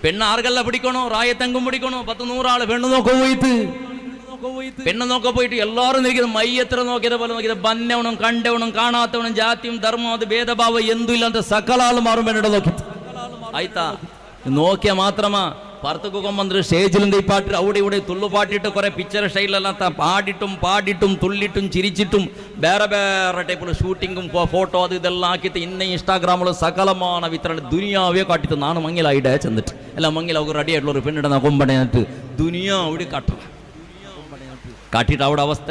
പെണ്ണ് ആർക്കെല്ലാം പിടിക്കണോ, റായത്തെങ്കും പിടിക്കണോ, 10-100 ആള് പെണ്ണ് നോക്ക പോയിട്ട് പെണ്ണ് നോക്ക പോയിട്ട് എല്ലാവരും നോക്കിയത് മയ്യത്ര നോക്കിയത് പോലെ നോക്കിയത് ബന്നവനും കണ്ടവനും കാണാത്തവനും ജാതിയും ധർമ്മവും അത് ഭേദഭാവം എന്തും ഇല്ലാത്ത സകലാളും മാറും പെണ്ണിടെ നോക്കി ആയിത്താ നോക്കിയാ മാത്രമാ പുറത്തൊക്കെ വന്നിട്ട് സ്റ്റേജിലും ഈ പാട്ട് അവിടെ ഇവിടെ തുള്ളുപാട്ടിട്ട് കുറെ പിക്ചർ സ്റ്റൈലെല്ലാം പാടിട്ടും തുള്ളിട്ടും ചിരിച്ചിട്ടും വേറെ വേറെ ടൈപ്പിൽ ഷൂട്ടിങ്ങും ഫോട്ടോ അത് ഇതെല്ലാം ആക്കിയിട്ട് ഇന്ന ഇൻസ്റ്റാഗ്രാമിൽ സകലമാണ് വിത്തരണ ദുനിയാവേ കാട്ടിട്ട് നാണ് മങ്ങിലായിടേ ചെന്നിട്ട് എല്ലാം മങ്ങിൽ അവർ റെഡി ആയിട്ടുള്ള ഒരു പെണ്ണിടുന്ന കൊമ്പണയായിട്ട് ദുനിയാവിടെ കാട്ടിട്ട് അവിടെ അവസ്ഥ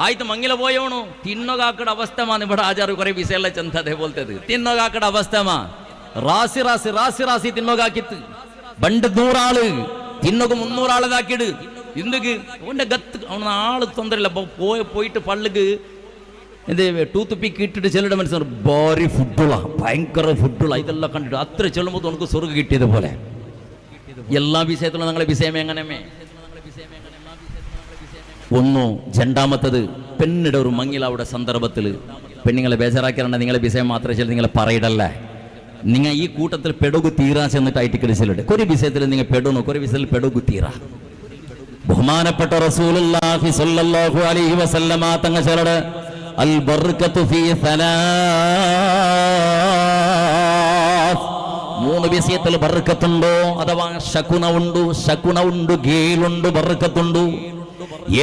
ಆಯ್ತು ಮಂಗಿಲ പോയോണു ತಿನ್ನೋಗಾಕಡ ಅವಸ್ಥೆಮಾನ ഇവിടെ ಆಚಾರ ಕೊರೆ ವಿಷಯ ಎಲ್ಲ ಚಂದದೆ ಬೋಲ್ತದೆ ತಿನ್ನೋಗಾಕಡ ಅವಸ್ಥೆಮಾ ರಾಸಿ ರಾಸಿ ರಾಸಿ ರಾಸಿ ತಿನ್ನೋಗಾಕಿತ್ತು ಬಂಡ 100 ആള് ತಿನ್ನೋಗ 300 ആളതാക്കിട് ಇಂದಕ್ಕೆ ಅವನ ಗತ್ತು ಅವನ ಆಳು ತೊಂದರೆ ಇಲ್ಲ പോയിട്ട് പള്ളിക്ക് ഇത് ടൂത്ത് പിക്ക് ഇട്ടിട്ട് ചെല്ലുടെ മനസ്സിലാർ ഭാരി ഫുഡുള്ള ഭയങ്കര ഫുഡുള്ള ഇതെല്ലാം കണ്ടിട്ട് അത്ര ചെല്ലുമ്പോൾ നമുക്ക് സ്വർഗ്ഗം കിട്ടിയത് പോലെ എല്ലാ വിഷയത്തിലും ഞങ്ങളെ വിഷയം എങ്ങനെമേ ഒന്നു രണ്ടാമത്തത് പെണ്ണിടെ ഒരു മങ്ങിലവിടെ സന്ദർഭത്തിൽ പെണ്ണുങ്ങളെ ബേജാറാക്കിയാൽ നിങ്ങളെ വിഷയം മാത്രമേ ചെല്ലു നിങ്ങളെ പറയിടല്ല നിങ്ങൾ ഈ കൂട്ടത്തിൽ പെടുകു തീരാ ചെന്നിട്ടായിട്ട് കിടച്ചിലുണ്ട് ഒരു വിഷയത്തിൽ നിങ്ങൾ പെടുന്നു ഒരു വിഷയത്തിൽ പെടുകു തീരാ ബഹുമാനപ്പെട്ട റസൂലുള്ളാഹി സ്വല്ലല്ലാഹു അലൈഹി വസല്ലമ തങ്ങൾ ചെല്ലട് അൽ ബർക്കത്തു ഫീ സലാസ് 3 വിഷയത്തിൽ ബർക്കത്തുണ്ടോ അഥവാ ശകുന ഉണ്ട് ഗേലുണ്ട് ബർക്കത്തുണ്ട്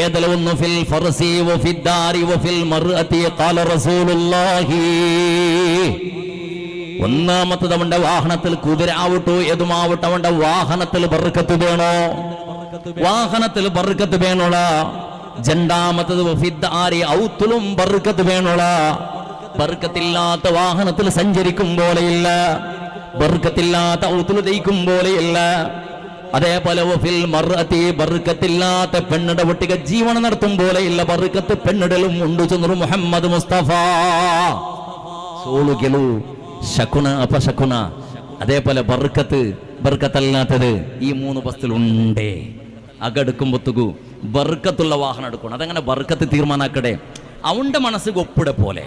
ഏതെല്ലാം ഫിൽ ഫർസി വഫിൽ ദാരി വഫിൽ മർഅതി ഖാല റസൂലുള്ളാഹി ഒന്നാമത്തത് അവന്റെ വാഹനത്തിൽ കുതിര ആവട്ടോ ഏതുമാവട്ടെ അവന്റെ വാഹനത്തിൽ ബർക്കത്ത് വേണോ വാഹനത്തിൽ ബർക്കത്ത് വേണോള രണ്ടാമത്തത് വഫിൽ ദാരി ഔത്തുലും ബർക്കത്ത് വേണോള ബർക്കത്തില്ലാത്ത വാഹനത്തിൽ സഞ്ചരിക്കും പോലെയില്ല ബർക്കത്തില്ലാത്ത ഔത്തുൽ ദയിക്കും പോലെയില്ല അതേപോലെ വഫിൽ മർഅതി ബർക്കത്തില്ലാത്ത പെണ്ണിടെ ഒട്ടിക ജീവനം നടത്തും പോലെയില്ല ബർക്കത്ത് പെണ്ണിടലും ഉണ്ട് ചെന്നു മുഹമ്മദ് മുസ്തഫ സോളുകെലു ശകുന അപശകുന അതേപോലെ ബർക്കത്തല്ലാത്തത് ഈ 3 വസ്തുലുണ്ടേ അകടുക്കുമ്പൊത്തുകു ബർക്കത്തുള്ള വാഹനം എടുക്കണം അതങ്ങനെ ബർക്കത്ത് തീരുമാനാക്കടെ അവന്റെ മനസ്സ് ഒപ്പിടെ പോലെ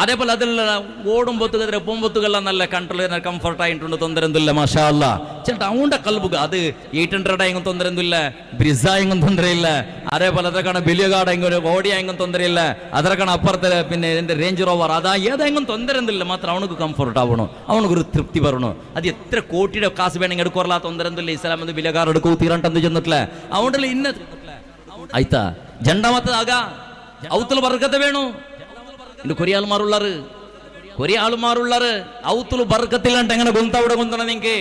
അതേപോലെ അതിൽ ഓടുമ്പൊത്തുകതിരെ പോകുമ്പൊത്തുകെല്ലാം നല്ല കൺട്രോൾ കംഫർട്ട് ആയിട്ടുണ്ട് ತೊಂದರೆಂದಿಲ್ಲ മാഷാ അല്ലാ ചേട്ടാ അവന്റെ കൽബുക അത് 800 ആയെങ്കിലും ತೊಂದರೆಂದಿಲ್ಲ ബ്രിസ ആയെങ്കിലും ತೊಂದರೆയില്ല അതേപോലെ അതരക്കാണ് ബിലിയഗാടെങ്കിലും ഓടിയായെങ്കിലും ತೊಂದರೆയില്ല അതരക്കാണ് അപ്പുറത്തെ പിന്നെ എന്റെ റേഞ്ച് റോവർ അതാ ഏതായെങ്കിലും ತೊಂದರೆಂದಿಲ್ಲ മാത്രം അവനക്ക് കംഫർട്ട് ആവണം അവനക്കൊരു തൃപ്തി വരണം അത് എത്ര കോടിയുടെ കാശ് വേണമെങ്കിൽ എടുക്കാറില്ല ತೊಂದರೆಂದಿಲ್ಲ ഇസ്ലാം എന്ന് ബിലിയഗാർ എടുക്കൂ തീരണ്ടെന്ന് ചെന്നിട്ടില്ല അവന്റെ ഇന്ന ആയിത്താ രണ്ടാമത്തതാക ഔത്തുൽ ബർക്കത്ത് വേണു ഇന്ന് കൊറിയാൾമാറുള്ളറ് ഔത്തുൽ ബർക്കത്തിലുണ്ട് എങ്ങനെ ഗുന്തവിടെ ഗുന്തണം നിങ്ങക്ക്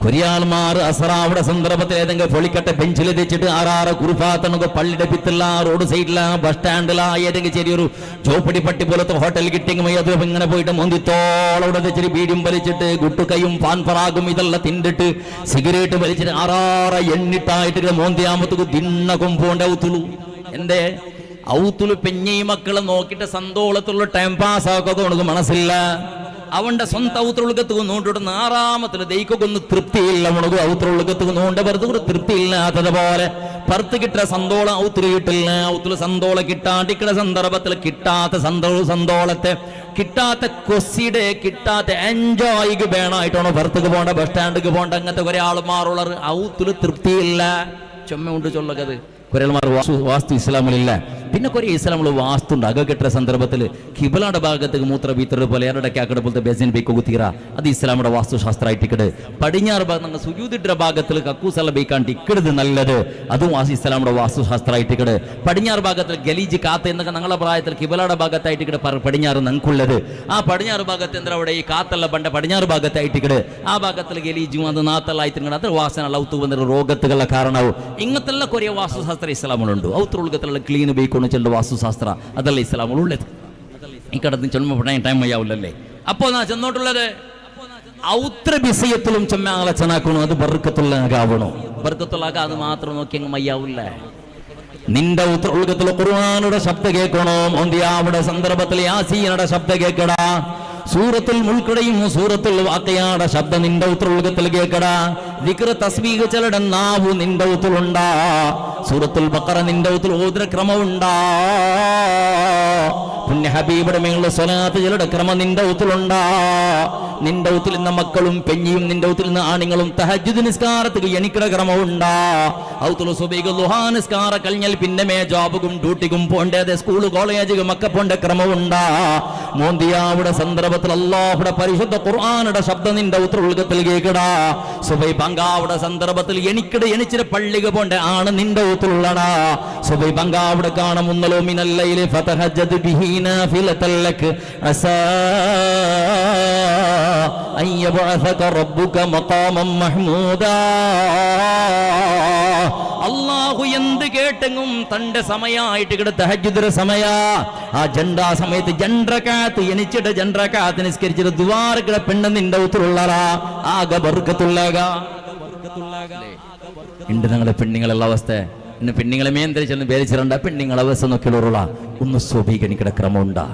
കൊറിയാൾമാർ അസറാവിടെ സന്ദർഭത്തിൽ ഏതെങ്കിലും പൊളിക്കട്ടെ ബെഞ്ചിൽ വെച്ചിട്ട് ആറാറ് കുറുഫാത്തണക്ക് പള്ളിയുടെ ഭിത്തില്ല റോഡ് സൈഡിലാ ബസ് സ്റ്റാൻഡിലാ ഏതെങ്കിലും ചെറിയൊരു ചോപ്പടി പട്ടി പോലത്തെ ഹോട്ടൽ കിട്ടിയെങ്കിൽ അത് ഇങ്ങനെ പോയിട്ട് മൊന്തിത്തോളവിടെ വെച്ചിട്ട് ബീഡിയും വലിച്ചിട്ട് ഗുട്ടുകയും പാൻപറാകും ഇതെല്ലാം തിന്നിട്ട് സിഗരറ്റ് വലിച്ചിട്ട് ആറാറ് എണ്ണിട്ടായിട്ട് മോന്തിയാമത്തുക്ക് തിന്നകും പോണ്ട ഔത്തുലു എന്തേ ഔത്തുല് പെഞ്ഞി മക്കളെ നോക്കിയിട്ട് സന്തോളത്തുള്ള ടൈം പാസ് ആക്കുക ഉണക്ക് മനസ്സില്ല അവന്റെ സ്വന്തം ഔത്തുള്ളുകത്ത് നോണ്ടിട്ട് 6ാമത്തിൽ ദൈക്കൊന്ന് തൃപ്തിയില്ല ഉണക്ക് ഔത്തുള്ളുകത്ത് നോണ്ട വെറുതെ ഒരു തൃപ്തിയില്ലാത്തത് പോലെ പുറത്ത് കിട്ടുന്ന സന്തോളം ഔത്തുല് കിട്ടില്ല ഔത്തുല് സന്തോളം കിട്ടാണ്ടിക്കുന്ന സന്ദർഭത്തിൽ കിട്ടാത്ത സന്തോളത്തെ കിട്ടാത്ത കൊസിയുടെ കിട്ടാത്ത എൻജോയ്ക്ക് വേണമായിട്ടാണോ പുറത്തേക്ക് പോകേണ്ട ബസ് സ്റ്റാൻഡിക്ക് പോകേണ്ട അങ്ങനത്തെ കുറെ ആൾമാരുള്ളത് ഔത്തുല് തൃപ്തിയില്ല ചുമ ഉണ്ട് ചൊല്ലകത് കുരൽമാർ വാസ്തു ഇസ്ലാമിലില്ല പിന്നെ കുറെ ഇസ്ലാമിൽ വാസ്തുണ്ട് അക കെട്ടുന്ന സന്ദർഭത്തിൽ കിബിലയുടെ ഭാഗത്തേക്ക് മൂത്ര വീത്തറ് പോലെ ഇടയ്ക്കാക്കട പോലത്തെ ബെസിൻ ബൈക്കൊക്കെ തീരാ അത് ഇസ്ലാമിയുടെ വാസ്തുശാസ്ത്രമായിട്ടിക്കട് പടിഞ്ഞാറ് ഭാഗം നിങ്ങൾ സുജൂദിന്റെ ഭാഗത്തിൽ കക്കൂസല ബൈക്കാൻ ടിക്കരുത് നല്ലത് അതും ഇസ്ലാമിയുടെ വാസ്തുശാസ്ത്രമായിട്ടിക്കട് പടിഞ്ഞാറ് ഭാഗത്തിൽ ഗലീജ് കാത്ത് എന്നൊക്കെ ഞങ്ങളുടെ പ്രായത്തിൽ കിബിലയുടെ ഭാഗത്തായിട്ടിക്കട് പടിഞ്ഞാറ് ഞങ്ങൾക്കുള്ളത് ആ പടിഞ്ഞാറ് ഭാഗത്ത് എന്താ അവിടെ ഈ കാത്തല്ല പണ്ട പടിഞ്ഞാറ് ഭാഗത്തായിട്ടിക്കട് ആ ഭാഗത്തിൽ ഗലീജും അത് നാത്തല്ലായിട്ടിക്കട് അത് വാസന ലൗത്ത് വന്ന രോഗത്തുകളുടെ കാരണവും ഇങ്ങനത്തെ കുറെ വാസ്തുശാസ്ത്ര ഇസ്ലാമിലുണ്ട് ഔത്തുള്ളുകത്തുള്ള ക്ലീൻ ബൈക്കൊന്ന് ചെല്ലുന്ന വാസ്തുശാസ്ത്ര അതല്ല ഇസ്ലാമുള്ളത് ഈ കടന്ന് ചെല്ലുമ്പോൾ ടൈം അയ്യാവില്ലല്ലേ അപ്പോ നാ ചെന്നോട്ടുള്ളത് ഔത്ര വിഷയത്തിലും ചെമ്മാളെ ചെന്നാക്കണോ അത് ബർക്കത്തുള്ളാകണോ ബർക്കത്തുള്ളാക അത് മാത്രം നോക്കി അങ്ങ് മയ്യാവില്ല നിന്റെ ഉൾക്കത്തുള്ള ഖുർആനുടെ ശബ്ദം കേൾക്കണോ മോന്തിയാവുടെ സന്ദർഭത്തിൽ യാസീനുടെ ശബ്ദം കേൾക്കടാ സൂറത്തുൽ മുൽക്കടയും സൂറത്തുൽ വാഖിയയുടെ ശബ്ദം നിന്റെ ഉൾക്കത്തിൽ കേൾക്കടാ ദിക്ർ തസ്ബീഹ് ചെല്ലട നാവ് നിന്റെ ഊത്തിലുണ്ടാ. സൂറത്തുൽ ബഖറ നിന്റെ ഊത്തിൽ ഓതുന്ന ക്രമമുണ്ടാ. പുണ്യ ഹബീബിയുടെ മേലുള്ള സ്വലാത്ത് ചെല്ലട ക്രമം നിന്റെ ഊത്തിലുണ്ടാ. നിന്റെ ഊത്തിൽ നിന്ന് മക്കളും പെഞ്ഞിയും നിന്റെ ഊത്തിൽ നിന്ന് ആണുങ്ങളും തഹജ്ജുദ് നിസ്കാരത്തിന് എനിക്കിട ക്രമമുണ്ടാ. ഔത്തുൽ സുബൈഹ് ളുഹാ നിസ്കാര കഴിഞ്ഞാൽ പിന്നെ മേ ജോബും ഡ്യൂട്ടിക്കും പോണ്ടേ, സ്കൂൾ കോളേജ് മക്ക പോണ്ട ക്രമമുണ്ടാ. മോന്തിയാവുടെ സന്ദർഭത്തിൽ അല്ലാഹുടെ പരിശുദ്ധ ഖുർആനുടെ ശബ്ദം നിന്റെ ഉത്തരവുൽഗത്തിൽ കേൾക്കടാ. സുബൈ പങ്കാവുടെ സന്ദർഭത്തിൽ എണിച്ചിട്ട് പള്ളിക്ക് പോണ്ട ആണ് നിന്റെ ഉത്തരവുള്ളടാ. സുബൈ പങ്കാവുടെ കാണുന്നല്ലോ മിനൽ ലൈലി ഫതഹജ്ജദ് ബിഹി നാഫിലതൻ ലക അസാ അൻ യബ്അസക റബ്ബുക മഖാമൻ മഹ്മൂദാ. അല്ലാഹു എന്ത് കേട്ടെങ്കും തന്റെ സമയമായിട്ട് ഇവിടെ തഹജ്ജുദിന്റെ സമയ. ആ ജണ്ടാ സമയത്ത് ജൻറകാത്ത് എണിച്ചിട്ട് ജൻറകാത്ത് നിസ്കരിച്ചിട്ട് ദുആർക്കട പെണ്ണ് നിന്റെ ഉത്തരവുള്ളടാ. ആകെ ബർക്കത്തുള്ളക ഉണ്ട് ഞങ്ങളുടെ പെണ്ണുങ്ങളുള്ള അവസ്ഥ. ഇന്ന് പെണ്ണുങ്ങളെ മേന്തരിച്ചെന്ന് പേരിച്ചിട്ടുണ്ട പെണ്ണുങ്ങളെ അവസ്ഥ നോക്കിയുള്ള ഒന്ന് സ്വീകരിക്കണ ക്രമമുണ്ടാ.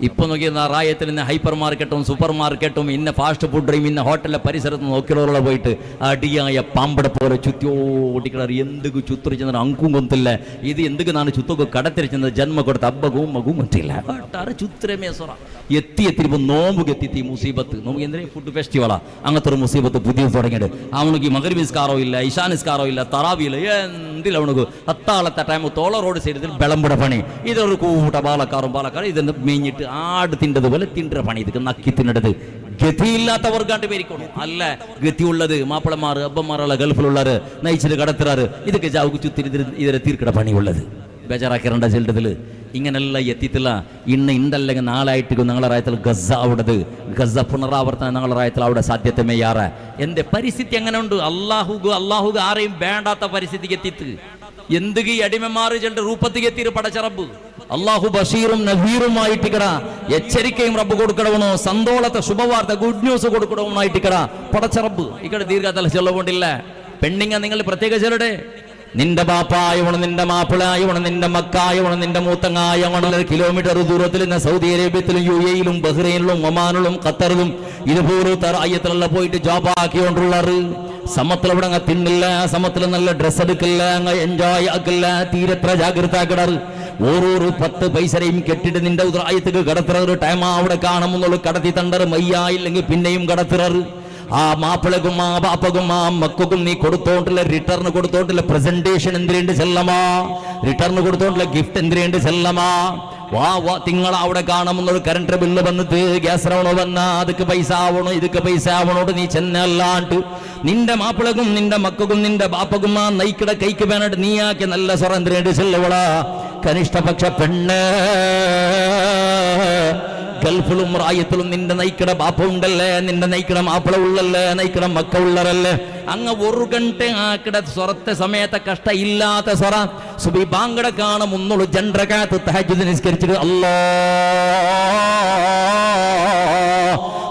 ഇപ്പൊ നോക്കിയ റായത്തിൽ ഇന്ന് ഹൈപ്പർ മാർക്കറ്റും സൂപ്പർ മാർക്കറ്റും ഇന്ന ഫാസ്റ്റ് ഫുഡും ഇന്ന ഹോട്ടലിലെ പരിസരത്ത് നോക്കിയുള്ള പോയിട്ട് അടിയായ പാമ്പടെ പോലെ ചുറ്റോടിക്കിടർ എന്തൊക്കെ ചുത്തുറിച്ചെന്ന അങ്കും കൊത്തില്ല. ഇത് എന്തൊക്കെ നാണ് ചുത്തൊക്കെ കടത്തിരിച്ചത് ജന്മ കൊടുത്ത അബ്ബകും മകും കൊത്തില്ല ചുത്രമേ സൊറ എത്തിപ്പോ നോമ്പുക്ക് എത്തി മുസീബത്ത്. നമുക്ക് എന്തിനാ ഫുഡ് ഫെസ്റ്റിവലാ അങ്ങനത്തെ ഒരു മുസീബത്ത് പുതിയത് തുടങ്ങിയിട്ട്. അവനക്ക് മഗ്‌രിബ് നിസ്കാരോ ഇല്ല, ഇശാ നിസ്കാരോ ഇല്ല, തറാവിയില്ല, എന്തില്ല അവനക്ക് അത്താളത്തെ ടൈം തോള റോഡ് സൈഡിൽ വിളമ്പുടെ പണി. ഇതൊരു കൂട്ട പാലക്കാരും ഇതെന്ന് മേഞ്ഞിട്ട് ആട് തിണ്ടത് പോലെ തിണ്ട പണി. ഇതൊക്കെ നക്കി തിന്നിടത് ഗതിയില്ലാത്തവർക്കാണ്ട് പേരിക്കണു. അല്ല ഗതിയുള്ളത് മാപ്പിളമാർ അബ്ബന്മാരുള്ള ഗൾഫിലുള്ളവര് നയിച്ചിട്ട് കടത്തിറാറ്. ഇതൊക്കെ ചാവുക്ക് ചുത്തിരി ഇതിരെ തീർക്കട പണിയുള്ളത്. ബേജാറാക്കിരണ്ട ചെല്ലതില് ഇങ്ങനെല്ലാം എത്തിയിട്ടില്ല. ഇന്ന് ഇണ്ടല്ലെങ്കിൽ നാളായിട്ട് ഞങ്ങളെ റായത്തിൽ ഗസ അവിടത് ഗസ പുനരാവർത്തനം ഞങ്ങളെ റായത്തിൽ അവിടെ സാധ്യതമേയാറ. എന്റെ പരിസ്ഥിതി അങ്ങനെ ഉണ്ട്. അള്ളാഹു ആരെയും വേണ്ടാത്ത പരിസ്ഥിതിക്ക് എത്തിത്ത് എന്തുകീ അടിമമാറ് ചെല്ലുടെ രൂപത്തിക്ക് എത്തിയിട്ട് പടച്ചറബ്. അള്ളാഹു ബഷീറും നദീറുമായിട്ടിക്കട എച്ചരിക്കയും റബ്ബ് കൊടുക്കണവനോ. സന്തോളത്തെ ശുഭവാർത്ത ഗുഡ് ന്യൂസ് കൊടുക്കണവനായിട്ടിക്കട പടച്ചറബ്. ഇക്കടെ ദീർഘതല ചൊല്ലുകൊണ്ടില്ല. പെണ്ണിങ്ങ നിങ്ങൾ പ്രത്യേക ചെല്ലടെ. നിന്റെ ബാപ്പായവണം, നിന്റെ മാപ്പിളായവണം, നിന്റെ മക്കായവണം, നിന്റെ മൂത്തങ്ങായവണം. കിലോമീറ്റർ ദൂരത്തിൽ നിന്ന് സൗദി അറേബ്യത്തിലും യു എയിലും ബഹ്റൈനിലും ഒമാനിലും ഖത്തറിലും ഇതുപോലത്തെ റായത്തിലുള്ള പോയിട്ട് ജോബ് ആക്കിക്കൊണ്ടുള്ളത്. സമത്തിൽ അവിടെ അങ്ങ് തിന്നില്ല, സമത്തിൽ നല്ല ഡ്രസ് എടുക്കില്ല, അങ്ങ് എൻജോയ് ആക്കില്ല, തീരെത്ര ജാഗ്രത ആക്കിടാറ്. ഓരോരോ 10 പൈസയും കെട്ടിട്ട് നിന്റെ ഉദായത്തേക്ക് കടത്തിററ്. ടൈം അവിടെ കാണുമെന്നുള്ളു കടത്തി തണ്ടറ്. മയ്യ ഇല്ലെങ്കിൽ പിന്നെയും കടത്തിററ്. ആ മാപ്പിളക്കും ആ ബാപ്പക്കും ആ മക്കും നീ കൊടുത്തോണ്ടില്ല റിട്ടേൺ കൊടുത്തോണ്ടില്ല പ്രസന്റേഷൻ എന്തിനുണ്ട് ചെല്ലമാ. റിട്ടേൺ കൊടുത്തോണ്ടില്ല ഗിഫ്റ്റ് എന്തിനുണ്ട് ചെല്ലമാ. വാ തിങ്കൾ അവിടെ കാണുമെന്നൊരു കറണ്ട് ബില്ല് വന്നിട്ട് ഗ്യാസ് ആവണോ വന്നാ അതൊക്കെ പൈസ ആവണോ ഇതൊക്കെ പൈസ ആവണോട് നീ ചെന്നല്ലാണ്ട് നിന്റെ മാപ്പിളക്കും നിന്റെ മക്കും നിന്റെ ബാപ്പക്കും ആ നയിക്കട കൈക്ക് വേണ്ടിട്ട് നീ ആക്കിയ നല്ല സ്വറന്തിരേണ്ടി ചെല്ലവളാ. കനിഷ്ഠപക്ഷ പെണ്ണ് ഗൾഫിലും റായത്തിലും നിന്റെ നയിക്കട ബാപ്പ ഉണ്ടല്ലേ, നിന്റെ നയിക്കട മാപ്പിള ഉള്ളല്ലേ, നയിക്കട മക്ക ഉള്ളറല്ലേ. അങ്ങ് ഒരു ഗಂಟೆ ആക്കിട സ്വറത്തെ സമയത്തെ കഷ്ട ഇല്ലാത്ത സ്വറ സുബി ബാങ്കട കാണും ഒന്നുള്ളൂ ജൻറകാത്ത് തഹജ്ജുദ് നിസ്കരിച്ചിട്ട് അല്ലാ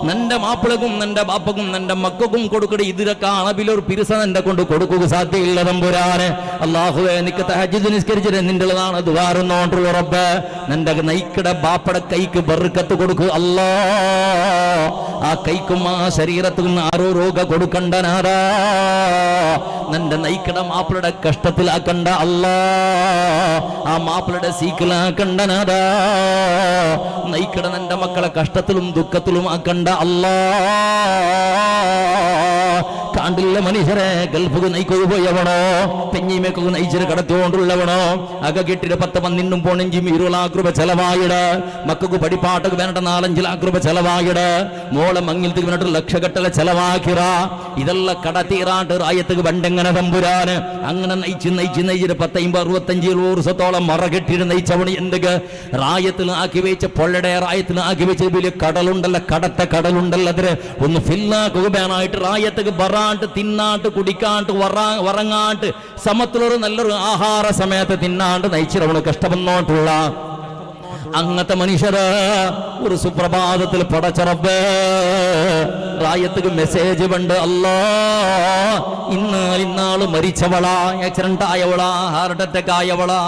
നിന്റെ മാപ്പിളക്കും നിന്റെ ബാപ്പക്കും നിന്റെ മക്കും കൊടുക്കട. ഇതിലൊക്കെ അളവിലൊരു പിരിസ നിന്റെ കൊണ്ട് കൊടുക്കുക സാധ്യയില്ല തമ്പുരാന്. അല്ലാഹുവേ നിനക്ക് തഹജ്ജുദ് നിസ്കരിച്ചിട്ട് നിന്റെതാണ് ദ്വാരുന്നോണ്ടുള്ള റബ്ബ്. നിന്റെ നയിക്കട ബാപ്പട കൈക്ക് ബർക്കത്ത് കൊടുക്കുക അല്ലാ. ആ കൈക്കും ആ ശരീരത്തിൽ ആരോ രോഗ കൊടുക്കണ്ടനാരാ. നിന്റെ നയിക്കട മാപ്പിളയുടെ കഷ്ടത്തിലാക്കണ്ട അല്ലാ. ആ മാപ്പിളയുടെ സീക്കിലാക്കണ്ടനാരാ. നയിക്കട നിന്റെ മക്കളെ കഷ്ടത്തിലും ദുഃഖത്തിലും ആക്കണ്ട അല്ലാ. കാണ്ടില്ല മനുഷ്യരെ ഗൾഫുക്ക് നയിക്കുക പോയവണോ തെഞ്ഞിമേക്കൊക്കെ നയിച്ചിട്ട് കടത്തുകൊണ്ടുള്ളവണോ അക കെട്ടിട്ട് 10 പന്നിന്നും പോണെഞ്ചും 20 लाख രൂപ ചെലവായിട്. മക്കൾക്ക് പഠിപ്പാട്ടക്ക് വേണ്ട 4-5 लाख രൂപ ചെലവായിട്. മോളെ മങ്ങിലത്തേക്ക് വേണ്ടിട്ട് ലക്ഷക്കട്ടല ചെലവാക്കിറ. ഇതെല്ലാം കടത്തീറാണ്ട് റായത്തേക്ക് പണ്ടെങ്ങനെ തമ്പുരാന് അങ്ങനെ നയിച്ചിട്ട് 10-50-65 വർഷത്തോളം മറ കെട്ടിട്ട് നയിച്ചവണ് എന്തൊക്കെ റായത്തിൽ ആക്കി വെച്ച പൊള്ളയുടെ റായത്തിൽ ആക്കി വെച്ച വലിയ കടലുണ്ടല്ല കടത്ത കടലുണ്ടല്ലോ. അതിന് ഒന്ന് ഫില്ലാക്കുക വേണമായിട്ട് റായത്തേക്ക് ബറാണ്ട് തിന്നാണ്ട് കുടിക്കാണ്ട് വറങ്ങാണ്ട് സമത്തിലൊരു നല്ലൊരു ആഹാര സമയത്ത് തിന്നാണ്ട് നയിച്ചിരവണ് കഷ്ടപ്പെന്നോട്ടുള്ള അങ്ങനത്തെ മനുഷ്യര് ഒരു സുപ്രഭാതത്തിൽ പടച്ചറബ് റായത്തേക്ക് മെസ്സേജ് ഉണ്ട്. അല്ലാ ഇന്നാള് മരിച്ചവളാ, ആക്സിഡന്റ് ആയവളാ, ഹാർട്ട് അറ്റാക്ക് ആയവളാ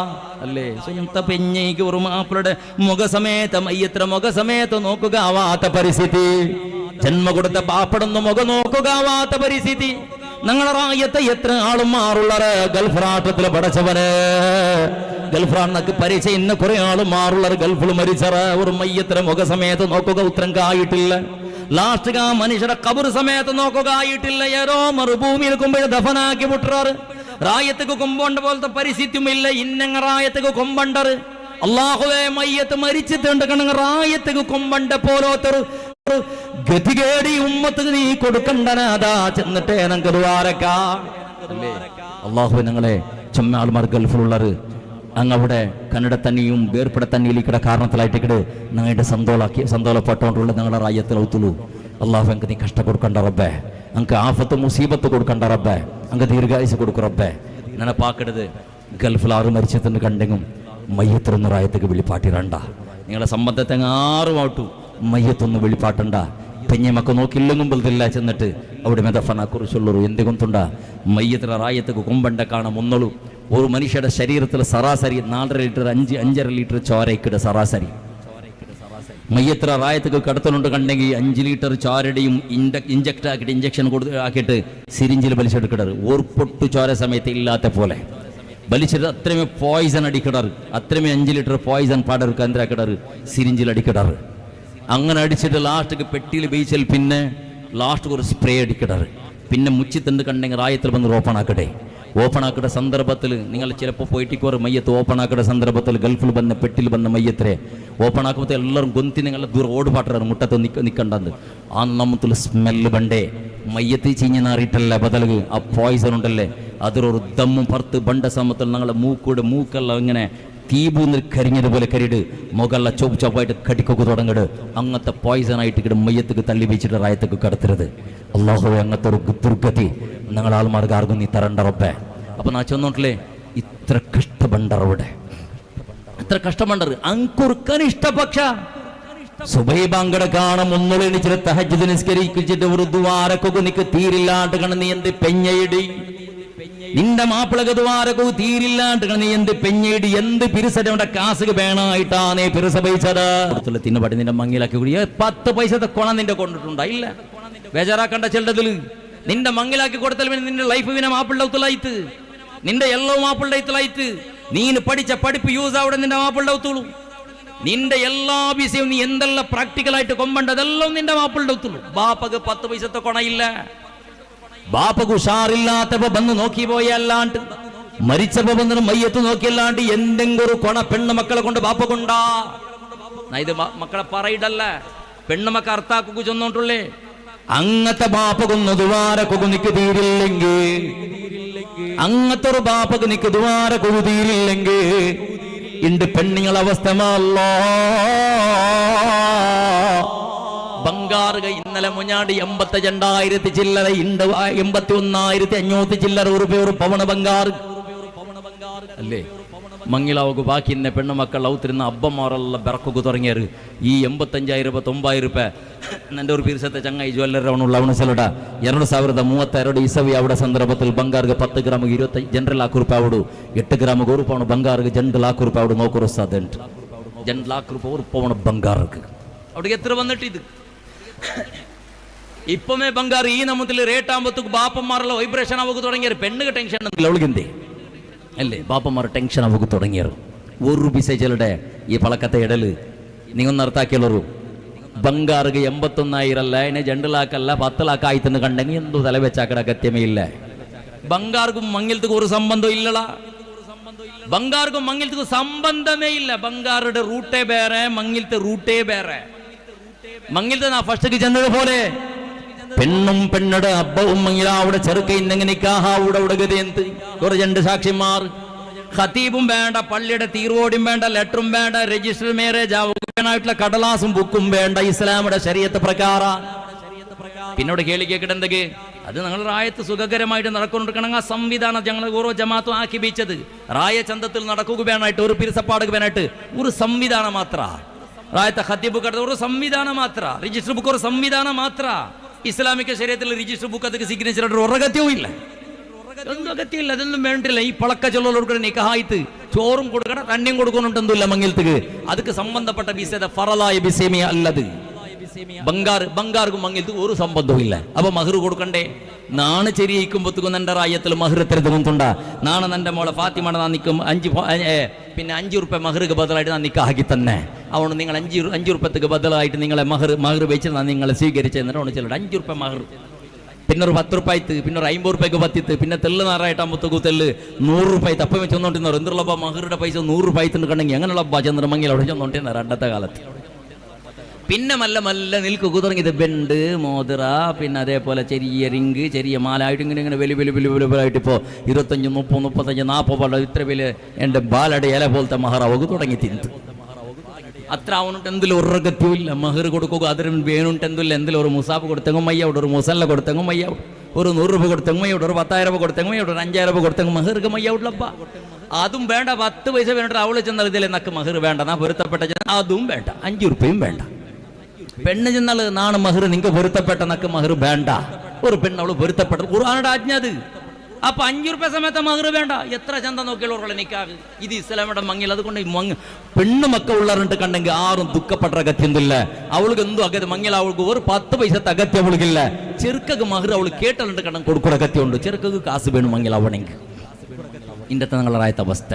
അല്ലേ. സ്വന്തം പെഞ്ഞയ്ക്ക് ഒരു മാപ്പിളുടെ മുഖസമേത മയ്യത്ര മുഖസമേത നോക്കുക ആവാത്ത പരിസ്ഥിതി. ജന്മ കൊടുത്ത പാപ്പടൊന്നും മുഖം നോക്കുക ആവാത്ത പരിസ്ഥിതി. ഞങ്ങളെ റായത്തെ എത്ര ആളും മാറുള്ളറ് ഗൾഫ് രാഷ്ട്രത്തില് പടച്ചവന് ഗൾഫാണെന്നൊക്കെ പരിചയം ഇന്ന് കുറെ ആളും മാറുള്ളറ് ഗൾഫിൽ മരിച്ചറ ഒരു മയ്യത്തിന് മുഖ സമയത്ത് നോക്കുക ഉത്തരം കായിട്ടില്ല ലാസ്റ്റ് ആ മനുഷ്യരുടെ കബർ സമയത്ത് നോക്കുക ആയിട്ടില്ല ഏതോ മറുഭൂമിയിൽ കുമ്പഴ ദഫനാക്കി വിട്ടുറാറ് റായത്തേക്ക് കൊമ്പണ്ട പോലത്തെ പരിസ്ഥിതിയും ഇല്ല ഇന്നങ്ങ റായത്തേക്ക് കൊമ്പണ്ടറ് അള്ളാഹുവേ മയ്യത്ത് മരിച്ചിട്ടുണ്ട് കണങ്ങ റായത്തേക്ക് കൊമ്പണ്ട പോലോത്തൊരു ഗതികേടി ഉമ്മത്ത് നീ കൊടുക്കണ്ടനാതാ ചെന്നിട്ടേ നമുക്ക് ദ്വാരക്കാ അള്ളാഹു ഞങ്ങളെ ചെമ്മാൾമാർ ഗൾഫിലുള്ളറ് അങ്ങവിടെ കന്നഡ തന്നെയും വേർപ്പെട തന്നെയിലേക്കിടെ കാരണത്തിലായിട്ടിക്കട് ഞങ്ങളുടെ സന്തോളപ്പെട്ടോണ്ടുള്ള ഞങ്ങളുടെ റായത്തിലൗത്തുള്ളൂ അള്ളാഹു അങ്ങ് നീ കഷ്ട കൊടുക്കണ്ട റബ്ബേ അങ്ങ് ആഫത്ത് മുസീബത്ത് കൊടുക്കണ്ട റബ്ബേ അങ്ങ് ദീർഘായുസ് കൊടുക്കും റബ്ബേ നെനപ്പാക്കരുത് ഗൾഫിൽ ആറ് മരിച്ചതിന് കണ്ടെങ്കിൽ മയ്യത്തൊന്ന് റായത്തേക്ക് വെളിപ്പാട്ടിരണ്ട നിങ്ങളുടെ സംബന്ധത്തെ ആറുമാട്ടു മയ്യത്തൊന്ന് വെളിപ്പാട്ടണ്ട പെഞ്ഞമൊക്കെ നോക്കിയില്ലെങ്കിൽ ബലത്തില്ല ചെന്നിട്ട് അവിടെ മെതഫനെ കുറിച്ചുള്ളൂ എന്തുകൊണ്ടുണ്ട മയ്യത്തിലെ റായത്തേക്ക് കൊമ്പണ്ട കാണാൻ ഒന്നുള്ളൂ ഒരു മനുഷ്യരുടെ ശരീരത്തിൽ സരാസരി 4.5 ലിറ്റർ 5.5 ലിറ്റർ ചോരയ്ക്കിടെ സരാസരി മയ്യത്ര റായത്തേക്ക് കടത്തലുണ്ട് കണ്ടെങ്കിൽ 5 ലിറ്റർ ചോരയുടെയും ഇഞ്ചക്ട് ആക്കിയിട്ട് ഇഞ്ചക്ഷൻ ആക്കിയിട്ട് സിരിഞ്ചിൽ വലിച്ചെടുക്കിടറ് ഒരു പൊട്ടു ചോര സമയത്ത് ഇല്ലാത്ത പോലെ വലിച്ചിട്ട് അത്രയും പോയിസൺ അടിക്കിടറ് അത്രയും 5 ലിറ്റർ പോയിസൺ പാടർക്ക് എന്തിനാക്കിടറ് സിരിഞ്ചിൽ അടിക്കിടറ് അങ്ങനെ അടിച്ചിട്ട് ലാസ്റ്റ് പെട്ടിയിൽ ബീച്ചിൽ പിന്നെ ലാസ്റ്റ് ഒരു സ്പ്രേ അടിക്കിടറ് പിന്നെ മുച്ചിത്തണ്ട് കണ്ടെങ്കിൽ റായത്തിൽ വന്ന് ഓപ്പൺ ആക്കിയ സന്ദർഭത്തിൽ നിങ്ങൾ ചിലപ്പോൾ പോയിട്ടിക്കോറ് മയ്യത്ത് ഓപ്പൺ ആക്കിയ സന്ദർഭത്തിൽ ഗൾഫിൽ വന്ന പെട്ടിൽ വന്ന മയ്യത്തിരെ ഓപ്പൺ ആക്കുമ്പോൾ എല്ലാവരും ഗൊന്തി നിങ്ങളെ ദൂരം ഓട് പാട്ടാറ് മുട്ടത്ത് നിൽക്കണ്ടെന്ന് ആ നമ്മത്തിൽ സ്മെല്ല് ബണ്ടേ മയ്യത്ത് ചീഞ്ഞ് നാറിയിട്ടല്ല ബദലുക ആ പോയിസൺ ഉണ്ടല്ലേ അതിലൊരു ദമ്മും പുറത്ത് ബണ്ട സമയത്തിൽ ഞങ്ങളെ മൂക്കെല്ലാം ഇങ്ങനെ തീപൂന്നിൽ കരിഞ്ഞതുപോലെ കരിട് മുകളിലെ ചോപ്പായിട്ട് കടിക്കൊക്കെ തുടങ്ങിട് അങ്ങനത്തെ പോയിസൺ ആയിട്ട് ഇവിടെ മയ്യത്തേക്ക് തള്ളി വെച്ചിട്ട് റായത്തേക്ക് കടത്തരുത് അള്ളാഹുവെ അങ്ങനത്തെ ഒരു ദുർഗതി ഞങ്ങൾ ആൾമാർക്ക് ആർക്കും നീ തരണ്ട റബ്ബേ അപ്പൊ നാ ചെന്നോട്ടില്ലേ ഇത്ര കഷ്ടബണ്ടറവിടെ ഇത്ര കഷ്ടബണ്ടർ അങ്കുർക്കാൻ ഇഷ്ടപക്ഷ സുബൈ ബാങ്കട കാണും ഒന്നുളെണിച്ചിട്ട് തഹജ്ജുദ് നിസ്കരിച്ചിട്ട് ഒരു ദ്വാരക്കൊക്കെ നിക്ക് തീരില്ലാണ്ട് കണ നീ എന്ത് പെഞ്ഞയിടി നിന്റെ മാപ്പിളക്ക് ദ്വാരക്കു തീരില്ലാണ്ട് നീ എന്ത് പെഞ്ഞയിടി എന്ത് പിരിസയുടെ കാസുക വേണമായിട്ടാ നീ പിരിസ പൈസത് തിന്നുപടി നിന്റെ മങ്ങിലാക്കി കൂടി 10 പൈസത്തെ കൊണ നിന്റെ കൊണ്ടിട്ടുണ്ടാ ഇല്ല ബേജാറാക്കണ്ട ചെല്ലതില് നിന്റെ മങ്ങിലാക്കി കൊടുത്താൽ നിന്റെ ലൈഫ് പിന്നെ മാപ്പിള്ളൗത്തലായിട്ട് നിന്റെ എല്ലോ മാപ്പിള്ളൗത്തലായിട്ട് നീന് പഠിച്ച പഠിപ്പ് യൂസ് ആവിടെ നിന്റെ മാപ്പിള്ളൗത്തുള്ളൂ നിന്റെ എല്ലാ വിഷയവും നീ എന്തെല്ലാം പ്രാക്ടിക്കലായിട്ട് കൊമ്പണ്ടതെല്ലാം നിന്റെ മാപ്പിള്ളൗത്തുള്ളൂ ബാപ്പക്ക് 10 പൈസത്തെ കൊണയില്ല ബാപ്പക്ക് ഉഷാറില്ലാത്തപ്പോ വന്ന് നോക്കി പോയല്ലാണ്ട് മരിച്ചപ്പോ വന്നിട്ട് മയ്യത്ത് നോക്കിയല്ലാണ്ട് എന്തെങ്കിലും ഒരു കൊണ പെണ്ണു മക്കളെ കൊണ്ട് ബാപ്പ കൊണ്ടാ ഇത് മക്കളെ പറയിടല്ല പെണ്ണു മക്ക അർത്ഥാക്കു ചെന്നോട്ടുള്ളേ അങ്ങത്തെ ബാപ്പകൊന്ന് ദ്വാരക്കൊക്കെ നിക്ക് തീരില്ലെങ്കിൽ അങ്ങത്തെ ഒരു ബാപ്പക്ക് നിക്ക് ദ്വാരക്കൊക്കെ തീരില്ലെങ്കിൽ ഇണ്ട് പെണ്ണുങ്ങളെ അവസ്ഥ ബംഗാറുക ഇന്നലെ മുഞ്ഞാടി 82,000 ചില്ലറ 81,500 ചില്ലറ ഒരു പവണ ബംഗാറ് അല്ലേ മങ്ങിലാവുക ബാക്കി ഇന്ന പെണ്ണുമക്കൾ ഔത്തിരുന്ന അബ്ബമാരെല്ലാം ബെറക്കൊക്കെ തുടങ്ങിയത് ഈ 85,000 90,000 എൻ്റെ ഒരു പീർസത്തെ ചങ്ങായി ജ്വല്ലറിനുള്ള അവണസലട 2032 ഇസവി അവിടെ സന്ദർഭത്തിൽ ബംഗാർക്ക് 10 ഗ്രാം 20 ಜನರಲ್ ₹1,00,000 ಆವಡು 8 ಗ್ರಾಮ್ ₹1 ಬಂಗಾರಿಗೆ ಜನರಲ್ ₹1,00,000 ಆವಡು ನೋಕರು ಸಾದೆಂಟ್ ಜನರಲ್ ₹1,00,000 ಬಂಗಾರಕ್ಕೆ അവിടെ എത്ര വന്നിട്ട് ഇത് ഇപ്പമേ ബംഗാർ ഈ നമ്മത്തിൽ റേറ്റ് ആകുമ്പോഴത്തേക്ക് ബാപ്പന്മാരെല്ലാം വൈബ്രേഷൻ ആവുക തുടങ്ങിയത് പെണ്ണുക ടെൻഷൻ അവളിക്കെന്തേ അല്ലേ ബാപ്പന്മാർ ടെൻഷൻ ആവുക തുടങ്ങിയത് ഒരു പിസേജലുടെ ഈ പളക്കത്തെ ഇടല് നീങ്ങൊന്ന് അർത്ഥാക്കിയുള്ളൂ ബംഗാർക്ക് 81,000 അല്ല അതിനെ 2 ലാക്കല്ല 10 ലാക്ക് ആയിട്ടെന്ന് കണ്ടെങ്കിൽ എന്തോ തല വെച്ചാക്കട കത്യമേ ഇല്ല ബംഗാർക്കും മങ്ങിലത്തേക്ക് ഒരു സംബന്ധം ഇല്ലടാ ബംഗാർക്കും മങ്ങിലത്തേക്ക് സംബന്ധമേ ഇല്ല ബംഗാറുടെ റൂട്ടേ വേറെ മങ്ങിലത്തെ റൂട്ടേ വേറെ മങ്ങിലത്തെ നാ ഫസ്റ്റ് ചെന്നതുപോലെ പെണ്ണും പെണ്ണുടെ അബ്ബവും മങ്ങില അവിടെ ചെറുക്ക ഇന്നെങ്ങനെ നിക്കാഹാവിടെ ഉടകത് എന്ത് ഒരു 2 സാക്ഷിമാർ ഖതീബും വേണ്ട പള്ളിയുടെ തീർവോടിയും വേണ്ട ലെറ്ററും വേണ്ട രജിസ്റ്റർ മാരേജ് ആയിട്ടുള്ള കടലാസും ബുക്കും വേണ്ട ഇസ്ലാമിയുടെ ശരീഅത്ത് പ്രകാരം പിന്നോട് കേൾക്കേണ്ടത് അത് ഞങ്ങൾ റായത്ത് സുഖകരമായിട്ട് നടക്കൊണ്ടിരിക്കണം ആ സംവിധാനം ഞങ്ങൾ ഓരോ ജമാഅത്തും ആക്കി വെച്ചത് റായ ചന്തത്തിൽ നടക്കുക വേണമായിട്ട് ഒരു പിരിസപ്പാടുക വേണമായിട്ട് ഒരു സംവിധാനം മാത്ര റായത്തെ ഖതീബ് കട ഒരു സംവിധാനം മാത്ര രജിസ്റ്റർ ബുക്ക് ഒരു സംവിധാനം മാത്ര ഇസ്ലാമിക ശരീഅത്തിൽ രജിസ്റ്റർ ബുക്ക് ಅದಕ್ಕೆ സിഗ്നേച്ചർ ഒരു അഗത്യവും ഇല്ല ഒന്നും അഗത്യമില്ല അതൊന്നും വേണ്ടില്ല ഈ പളക്ക ചൊല്ലോട് നിക്കാഹായിട്ട് ചോറും കൊടുക്കണം തന്നെയും കൊടുക്കുന്നുണ്ടെന്നില്ല മങ്ങിലത്തേക്ക് ಅದಕ್ಕೆ ಸಂಬಂಧಪಟ್ಟ വിഷയത ഫറലായ വിഷയമേ അല്ലത് ಬಂಗಾರ್ಗೂ ಮಂಗಿಲ್ದು ഒരു സംബന്ധവും ഇല്ല. അപ്പൊ മഹർ കൊടുക്കണ്ടേ? നാണ് ചെരിയിക്കുമ്പോഴത്തേക്കും എൻ്റെ റായത്തിൽ മഹർ എത്തരുതുകൊണ്ടുണ്ട. നാളെ എൻ്റെ മോളെ ഫാത്തിമ നാ നിൽക്കും 5 റുപ്യ മഹർക്ക് ബദലായിട്ട് ഞാൻ നിക്കാക്കി തന്നെ. അതുകൊണ്ട് നിങ്ങൾ 5 റുപ്യക്ക് ബദലായിട്ട് നിങ്ങളെ മഹർ വെച്ച് ഞാൻ നിങ്ങളെ സ്വീകരിച്ചെന്നിട്ട് ചിലർ 5 റുപ്യ മഹർ, പിന്നെ ഒരു 10 റുപ്യത്ത്, പിന്നെ ഒരു 50 റുപ്യക്ക് പത്തിത്ത്, പിന്നെ തെല്ല് നാറായിട്ടാകുമ്പോഴത്തേക്കും തെല്ല് 100 റുപ്യത്ത്. അപ്പം വെച്ച് വന്നോണ്ടിരുന്നവർ എന്തുള്ളപ്പോൾ മഹറുടെ പൈസ 100 റുപ്യത്തിന് കണ്ടെങ്കിൽ അങ്ങനെയുള്ള ചന്ദ്രമംഗൽ അവിടെ ചെന്നോണ്ടിരുന്ന അന്നത്തെ കാലത്ത്. പിന്നെ മല്ല നിൽക്കുക തുടങ്ങിയത് ബെണ്ട്, മോതിര, പിന്നെ അതേപോലെ ചെറിയ റിങ്ക്, ചെറിയ മാലായിട്ട് ഇങ്ങനെ വലുതായിട്ട് ഇപ്പോൾ 25, 30, 35, 40 ഇത്ര വലിയ എൻ്റെ ബാലയുടെ ഇല പോലത്തെ മഹറാവുക തുടങ്ങി തിരിഞ്ഞു. അത്ര അവനുണ്ട് എന്തിലും ഒരു ഗത്യമില്ല. മഹർ കൊടുക്കുക അതിന് വേണുണ്ട് എന്തിലും ഒരു മുസാഫ് കൊടുത്തെങ്കും മയ്യവിടെ, ഒരു മുസല്ല കൊടുത്തെങ്കും മയ്യാവും, ഒരു 100 രൂപ കൊടുത്തെങ്കും മയ്യവിടെ, ഒരു 10,000 രൂപ കൊടുത്തെങ്കും മയ്യവിടെ, ഒരു 5,000 രൂപ കൊടുത്തെങ്കും മഹർക്ക് മയ്യാവില്ലപ്പ. അതും വേണ്ട. 10 പൈസ വേണ്ടിട്ട് അവള് ചെന്നാൽ ഇതിലെ നക്ക് മഹർ വേണ്ട, നാ പൊരുത്തപ്പെട്ട അതും വേണ്ട, 5 റുപ്യയും വേണ്ട. പെണ്ണ് ചെന്നാൽ നാണ് മഹർ നിങ്ങൾക്ക് പൊരുത്തപ്പെട്ട നക്ക് മഹർ വേണ്ട. ഒരു പെണ്ണ് അവള് പൊരുത്തപ്പെട്ട ഖുർആനുടെ ആജ്ഞ അത്. അപ്പൊ 5 റുപ്യ സമയത്ത് മഹർ വേണ്ട. എത്ര ചന്ത നോക്കിയുള്ളവരുടെ നിക്കാഹ് ഇത് ഇസ്ലാമിയുടെ മങ്ങിൽ. അതുകൊണ്ട് പെണ്ണ് മക്ക ഉള്ളറിട്ട് കണ്ടെങ്കിൽ ആരും ദുഃഖപ്പെട്ട അകത്യമില്ല. അവൾക്ക് എന്തോ അകത്ത് മങ്ങിൽ അവൾക്ക് ഒരു 10 പൈസത്തെ അകത്യം അവൾക്കില്ല. ചെറുക്കക്ക് മഹർ അവൾ കേട്ടിട്ട് കണ്ടെങ്കിൽ കൊടുക്കുന്ന അകത്യമുണ്ട്. ചെറുക്കക്ക് കാശ് വേണം മങ്ങിൽ അവണെങ്കിൽ. ഇന്നത്തെ നിങ്ങളുടെ അവസ്ഥ